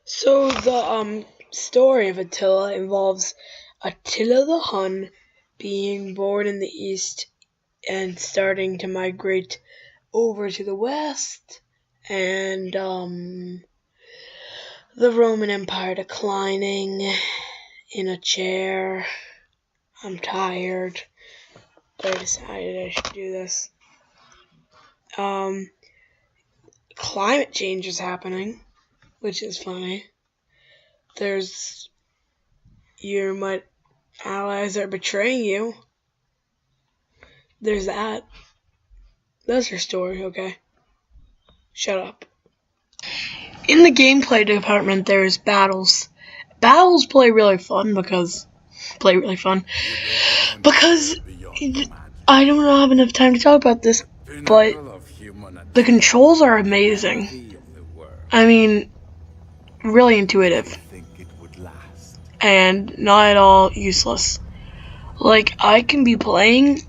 So the story of Attila involves Attila the Hun being born in the east and starting to migrate over to the west, and the Roman Empire declining in a chair. I'm tired, but I decided I should do this. Climate change is happening, which is funny. Your allies are betraying you. There's that. That's your story, okay? Shut up. In the gameplay department, there's battles. Battles play really fun because I don't have enough time to talk about this, but the controls are amazing. I mean, really intuitive. And not at all useless. Like, I can be playing,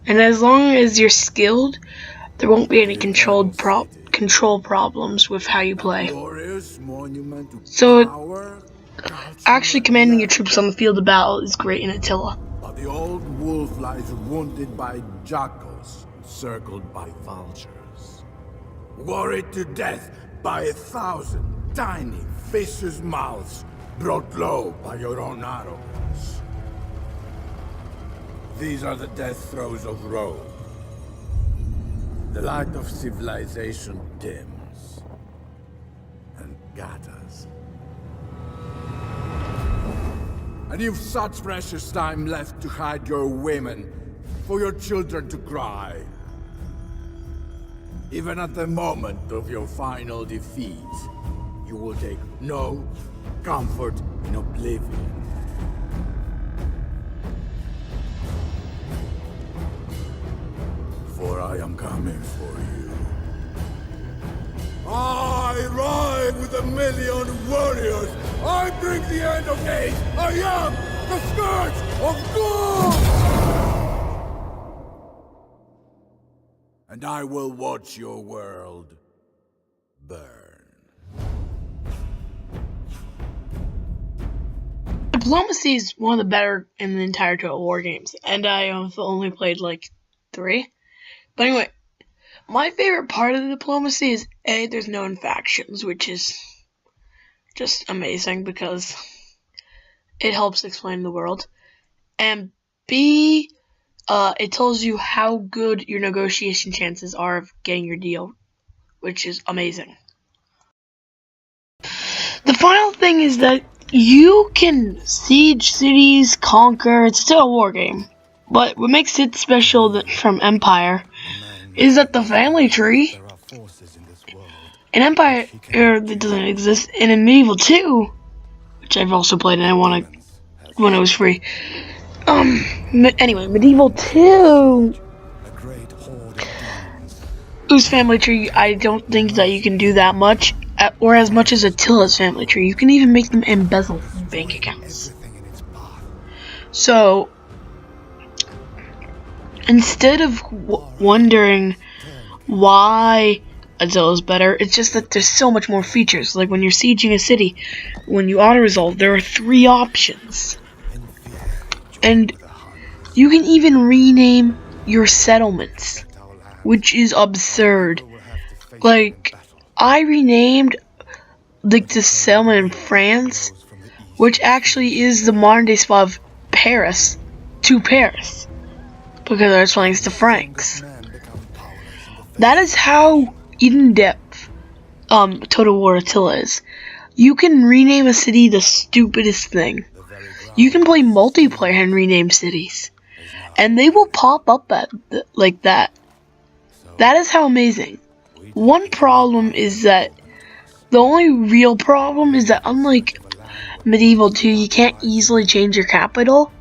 and as long as you're skilled, there won't be any control problems with how you play. So, actually commanding your troops on the field of battle is great in Attila. But the old wolf lies wounded by jackals, circled by vultures, worried to death by 1,000 tiny vicious mouths brought low by your own arrogance. These are the death throes of Rome. The light of civilization dims and gathers. And you've such precious time left to hide your women, for your children to cry. Even at the moment of your final defeat, you will take no comfort in oblivion. For I am coming for you. I ride with 1,000,000 warriors. I bring the end of days. I am the scourge of God. And I will watch your world burn. Diplomacy is one of the better in the entire Total War games, and I have only played like 3. But anyway, my favorite part of the diplomacy is A, there's known factions, which is just amazing because it helps explain the world. And B, it tells you how good your negotiation chances are of getting your deal, which is amazing. The final thing is that you can siege cities, conquer. It's still a war game. But what makes it special from Empire is that the family tree in Empire that doesn't exist, and in Medieval 2, which I've also played and I want to when it was free. Anyway, Medieval 2, whose family tree, I don't think that you can do that much, or as much as Attila's family tree. You can even make them embezzle bank accounts. So, instead of wondering why Attila's better, it's just that there's so much more features. Like when you're sieging a city, when you auto-resolve, there are 3 options. And you can even rename your settlements, which is absurd. Like, I renamed the settlement in France, which actually is the modern day spot of Paris, to Paris, because I was playing against the Franks. That is how in-depth Total War Attila is. You can rename a city the stupidest thing. You can play multiplayer and rename cities, and they will pop up like that. That is how amazing. One problem is that the only real problem is that unlike Medieval 2, you can't easily change your capital.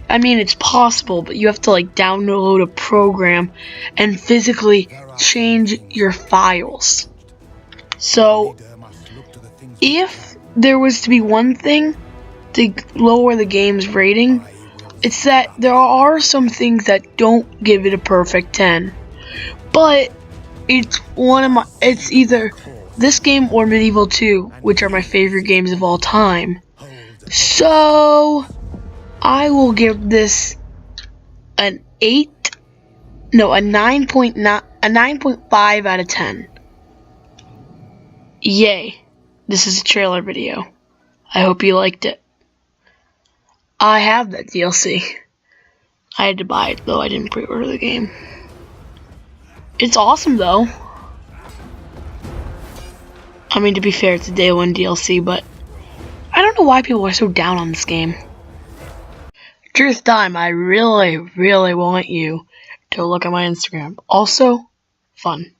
I mean, it's possible, but you have to like download a program and physically change your files. So, if there was to be one thing to lower the game's rating, it's that there are some things that don't give it a perfect 10. But It's it's either this game or Medieval 2, which are my favorite games of all time. So, I will give this an 9.5 out of 10. Yay. This is a trailer video. I hope you liked it. I have that DLC. I had to buy it though, I didn't pre-order the game. It's awesome though. I mean, to be fair, it's a day one DLC, but I don't know why people are so down on this game. Truth time, I really want you to look at my Instagram. Also, fun.